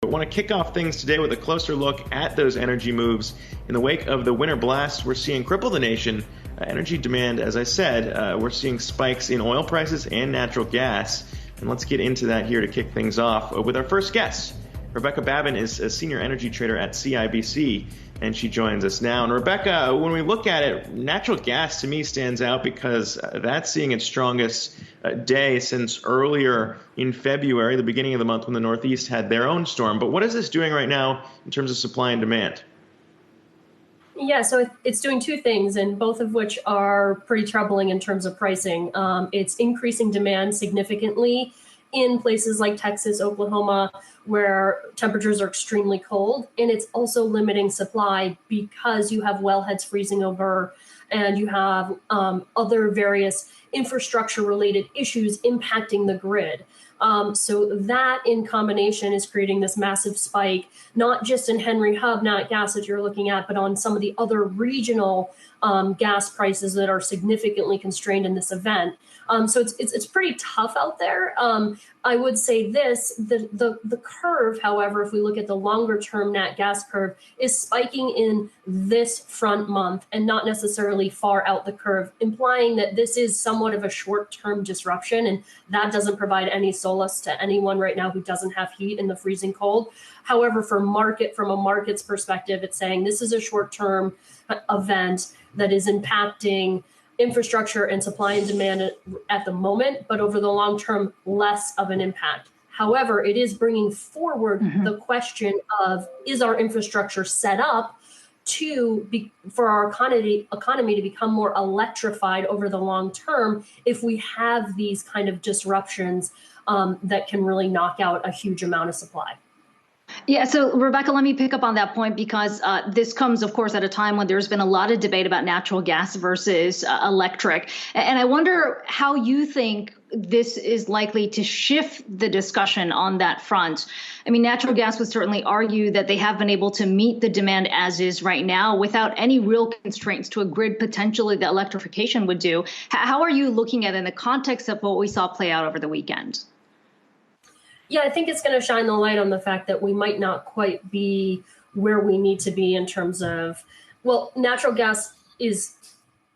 But want to kick off things today with a closer look at those energy moves. In the wake of the winter blast we're seeing cripple the nation, energy demand, as I said, we're seeing spikes in oil prices and natural gas. And let's get into that here to kick things off with our first guest. Rebecca Babin is a senior energy trader at CIBC, and she joins us now. And Rebecca, when we look at it, natural gas to me stands out because that's seeing its strongest day since earlier in February, the beginning of the month when the Northeast had their own storm. But what is this doing right now in terms of supply and demand? Yeah, so it's doing two things, and both of which are pretty troubling in terms of pricing. It's increasing demand significantly in places like Texas, Oklahoma, where temperatures are extremely cold. And it's also limiting supply because you have wellheads freezing over and you have other various infrastructure related issues impacting the grid. So that in combination is creating this massive spike, not just in Henry Hub nat gas that you're looking at, but on some of the other regional gas prices that are significantly constrained in this event. So it's pretty tough out there. I would say this, the curve, however, if we look at the longer term nat gas curve, is spiking in this front month and not necessarily far out the curve, implying that this is somewhat of a short-term disruption, and that doesn't provide any solace to anyone right now who doesn't have heat in the freezing cold. However, from a market's perspective, it's saying this is a short-term event that is impacting infrastructure and supply and demand at the moment, but over the long term, less of an impact. However, it is bringing forward the question of, is our infrastructure set up for our economy to become more electrified over the long term if we have these kind of disruptions that can really knock out a huge amount of supply? Yeah, so Rebecca, let me pick up on that point because this comes, of course, at a time when there's been a lot of debate about natural gas versus electric. And I wonder how you think this is likely to shift the discussion on that front. I mean, natural gas would certainly argue that they have been able to meet the demand as is right now without any real constraints to a grid potentially that electrification would do. How are you looking at it in the context of what we saw play out over the weekend? Yeah, I think it's going to shine the light on the fact that we might not quite be where we need to be in terms of, well, natural gas is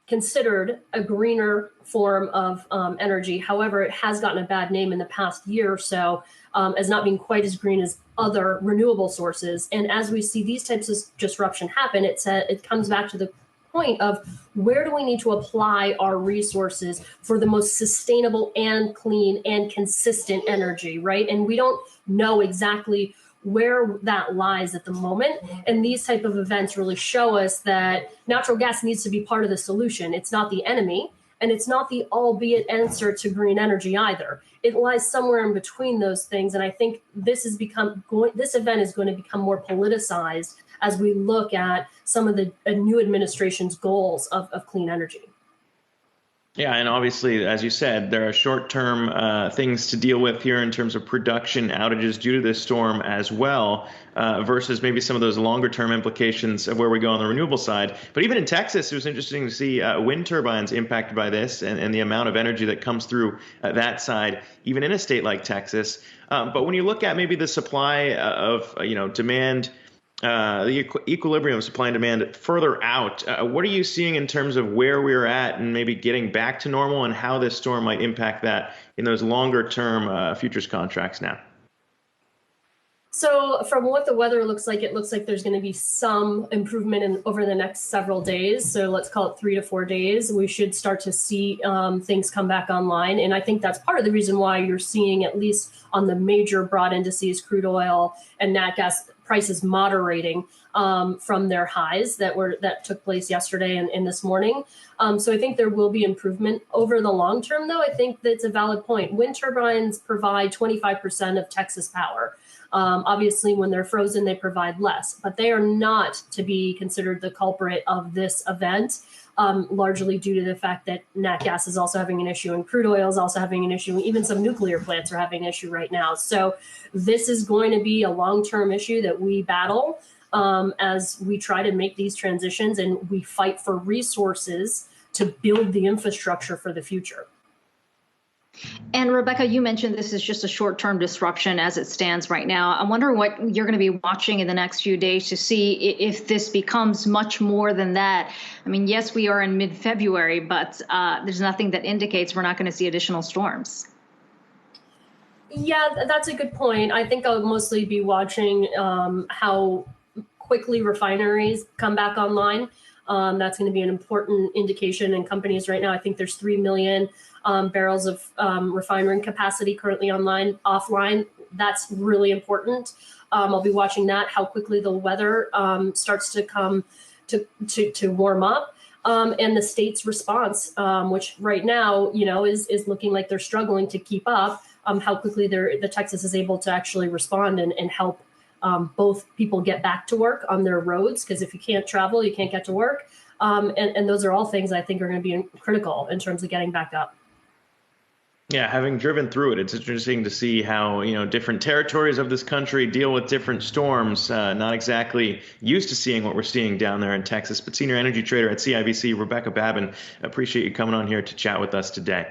considered a greener form of energy. However, it has gotten a bad name in the past year or so as not being quite as green as other renewable sources. And as we see these types of disruption happen, it comes back to the point of where do we need to apply our resources for the most sustainable and clean and consistent energy, right? And we don't know exactly where that lies at the moment. And these type of events really show us that natural gas needs to be part of the solution. It's not the enemy, and it's not the albeit answer to green energy either. It lies somewhere in between those things. And I think this event is going to become more politicized as we look at some of the new administration's goals of clean energy. Yeah, and obviously, as you said, there are short-term things to deal with here in terms of production outages due to this storm as well, versus maybe some of those longer-term implications of where we go on the renewable side. But even in Texas, it was interesting to see wind turbines impacted by this and the amount of energy that comes through that side, even in a state like Texas. But when you look at maybe the supply of demand, the equilibrium of supply and demand further out, what are you seeing in terms of where we're at and maybe getting back to normal and how this storm might impact that in those longer term futures contracts now? So from what the weather looks like, it looks like there's going to be some improvement over the next several days. So let's call it 3 to 4 days. We should start to see things come back online. And I think that's part of the reason why you're seeing, at least on the major broad indices, crude oil and nat gas prices moderating from their highs that took place yesterday and this morning. So I think there will be improvement over the long term, though. I think that's a valid point. Wind turbines provide 25% of Texas power. Obviously, when they're frozen, they provide less, but they are not to be considered the culprit of this event, largely due to the fact that nat gas is also having an issue and crude oil is also having an issue. Even some nuclear plants are having an issue right now. So this is going to be a long-term issue that we battle as we try to make these transitions and we fight for resources to build the infrastructure for the future. And Rebecca, you mentioned this is just a short-term disruption as it stands right now. I'm wondering what you're going to be watching in the next few days to see if this becomes much more than that. I mean, yes, we are in mid-February, but there's nothing that indicates we're not going to see additional storms. Yeah, that's a good point. I think I'll mostly be watching how quickly refineries come back online. That's going to be an important indication in companies right now. I think there's 3 million barrels of refinery capacity currently offline. That's really important. I'll be watching that, how quickly the weather starts to come to warm up. And the state's response, which right now, is looking like they're struggling to keep up. How quickly the Texas is able to actually respond and help both people get back to work on their roads, because if you can't travel, you can't get to work. And those are all things I think are going to be critical in terms of getting back up. Yeah, having driven through it, it's interesting to see how, different territories of this country deal with different storms. Not exactly used to seeing what we're seeing down there in Texas. But senior energy trader at CIBC, Rebecca Babin, appreciate you coming on here to chat with us today.